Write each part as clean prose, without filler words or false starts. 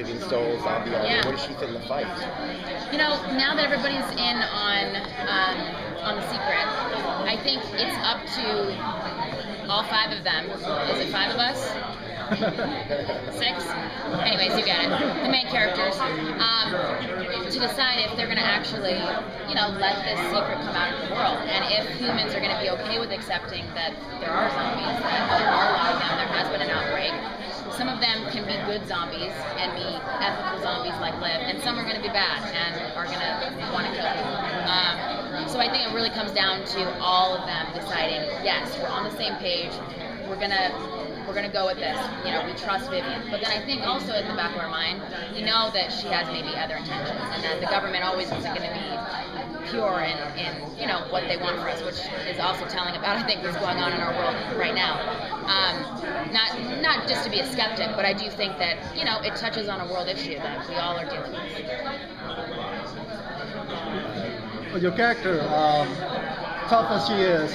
Vivian Stoll's zombie army. Yeah. Where does she fit in the fight? You know, now that everybody's in on The Secret, I think it's up to all 5 of them. Is it 5 of us? 6? Anyways, you get it. The main characters. To decide if they're going to actually, you know, let this secret come out into the world. And if humans are going to be okay with accepting that there are zombies, that there are a lot of them, there has been an outbreak. Some of them can be good zombies and be ethical zombies like Liv, and some are going to be bad and are going to want to kill people. So I think it really comes down to all of them deciding, yes, we're on the same page, we're gonna go with this. You know, we trust Vivian. But then I think also in the back of our mind, we know that she has maybe other intentions, and that the government always isn't going to be pure in you know what they want for us, which is also telling about I think what's going on in our world right now. Not just to be a skeptic, but I do think that you know it touches on a world issue that we all are dealing with. Well, your character, tough as she is,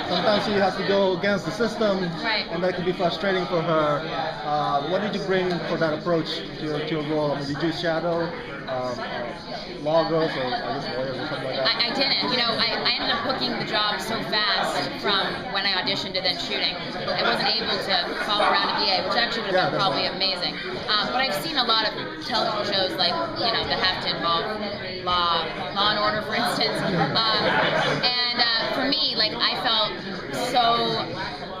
sometimes she has to go against the system, right. And that can be frustrating for her. What did you bring for that approach to your role? I mean, did you shadow loggers or I guess lawyers or something like that? I didn't. You know, I ended up booking the job so fast from when I auditioned to then shooting. I wasn't able to follow around a DA, which actually would have been probably amazing. But I've seen a lot of television shows like, you know, that have to involve Law and Order, for instance. For me, like, I felt so,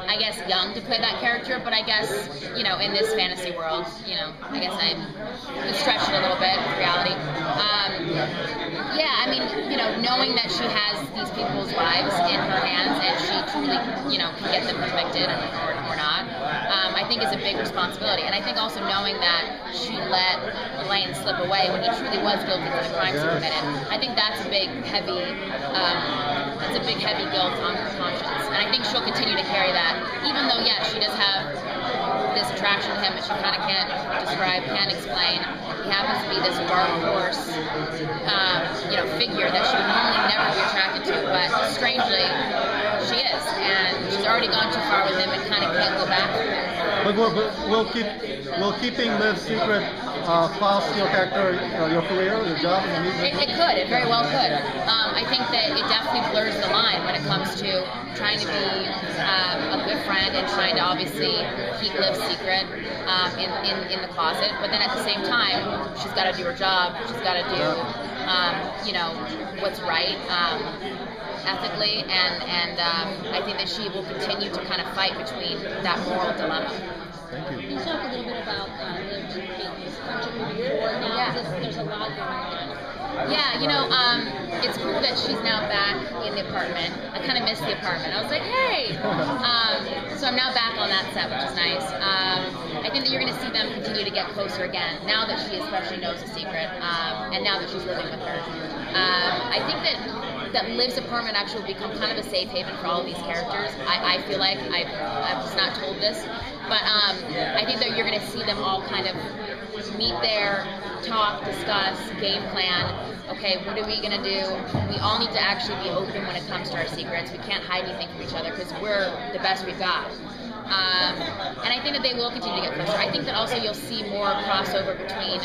I guess, young to play that character, but I guess, you know, in this fantasy world, you know, I guess I stretched it a little bit with reality. Yeah, I mean, you know, knowing that she has these people's lives in her hands and she truly, you know, can get them convicted or not, I think is a big responsibility. And I think also knowing that she let Elaine slip away when he truly was guilty for the crimes he committed, I think that's a big, heavy guilt on her conscience. And I think she'll continue to carry that, even though, yeah, she does have this attraction to him that she kind of can't describe, can't explain. He happens to be this dark horse, you know, figure that she would normally never be attracted to, but strangely, she is, and she's already gone too far with him and kind of can't go back from there. But will keeping Liv's secret cost your character, your career, your job in the music? It could. It very well could. I think that it definitely blurs the line when it comes to trying to be a good friend and trying to obviously keep Liv's secret in the closet. But then at the same time, she's got to do her job. She's got to do, you know, what's right. Ethically, and I think that she will continue to kind of fight between that moral dilemma. Thank you. Can you talk a little bit about Liv and Peyton's friendship moving forward now? Yeah. There's a lot going on. Yeah, you know, it's cool that she's now back in the apartment. I kind of missed the apartment. I was like, hey! So I'm now back on that set, which is nice. I think that you're going to see them continue to get closer again, now that she especially knows the secret, and now that she's living with her. I think that Liv's apartment actually will become kind of a safe haven for all of these characters. I feel like, I was not told this, but I think that you're going to see them all kind of meet there, talk, discuss, game plan. Okay, what are we going to do? We all need to actually be open when it comes to our secrets. We can't hide anything from each other because we're the best we've got. And I think that they will continue to get closer. I think that also you'll see more crossover between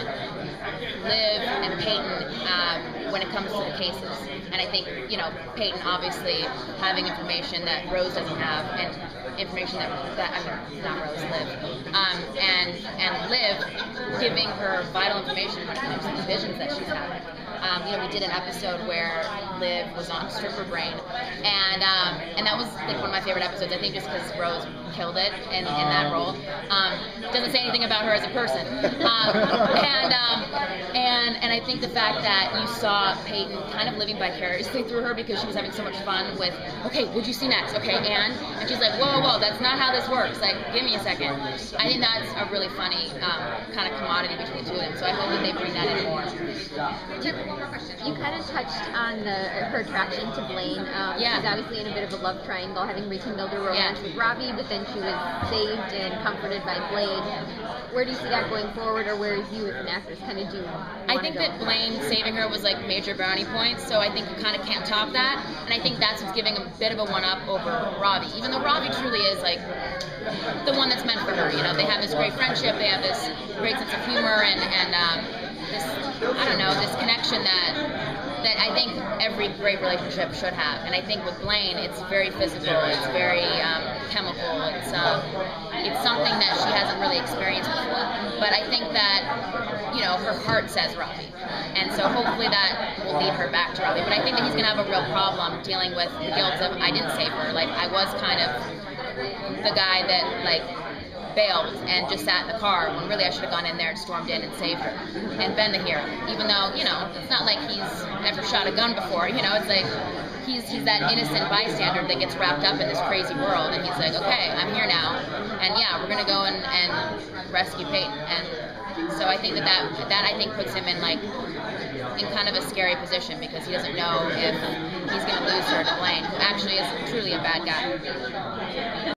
Liv and Peyton when it comes to the cases. And I think, you know, Peyton obviously having information that Rose doesn't have, and information that I mean, not Rose, Liv. And Liv giving her vital information when it comes to the visions that she's having. You know, we did an episode where Liv was on stripper brain, and that was like one of my favorite episodes. I think just because Rose killed it in that role. Doesn't say anything about her as a person. And I think the fact that you saw Peyton kind of living vicariously through her because she was having so much fun with, okay, what'd you see next? Okay, and she's like, whoa, that's not how this works. Like, give me a second. I think that's a really funny kind of commodity between the two of them. So I hope that they bring that in more. One more question. You kind of touched on her attraction to Blaine. Yeah. She's obviously in a bit of a love triangle, having rekindled her romance with Robbie, but then and she was saved and comforted by Blaine. Where do you see that going forward, or where you as an actress kind of do? I think that Blaine saving her was like major brownie points, so I think you kind of can't top that. And I think that's what's giving a bit of a one-up over Ravi, even though Ravi truly is like the one that's meant for her. You know, they have this great friendship, they have this great sense of humor, and this, I don't know, this connection that I think every great relationship should have. And I think with Blaine, it's very physical, it's very chemical, it's something that she hasn't really experienced before. But I think that, you know, her heart says Ravi. And so hopefully that will lead her back to Ravi. But I think that he's going to have a real problem dealing with the guilt of, I didn't save her. Like, I was kind of the guy that, like, bailed and just sat in the car when really I should have gone in there and stormed in and saved her and been the hero. Even though, you know, it's not like he's never shot a gun before, you know, it's like he's that innocent bystander that gets wrapped up in this crazy world, and he's like, okay, I'm here now, and yeah, we're gonna go and rescue Peyton. And so I think that I think puts him in like in kind of a scary position, because he doesn't know if he's gonna lose her to Blaine, who actually is truly a bad guy.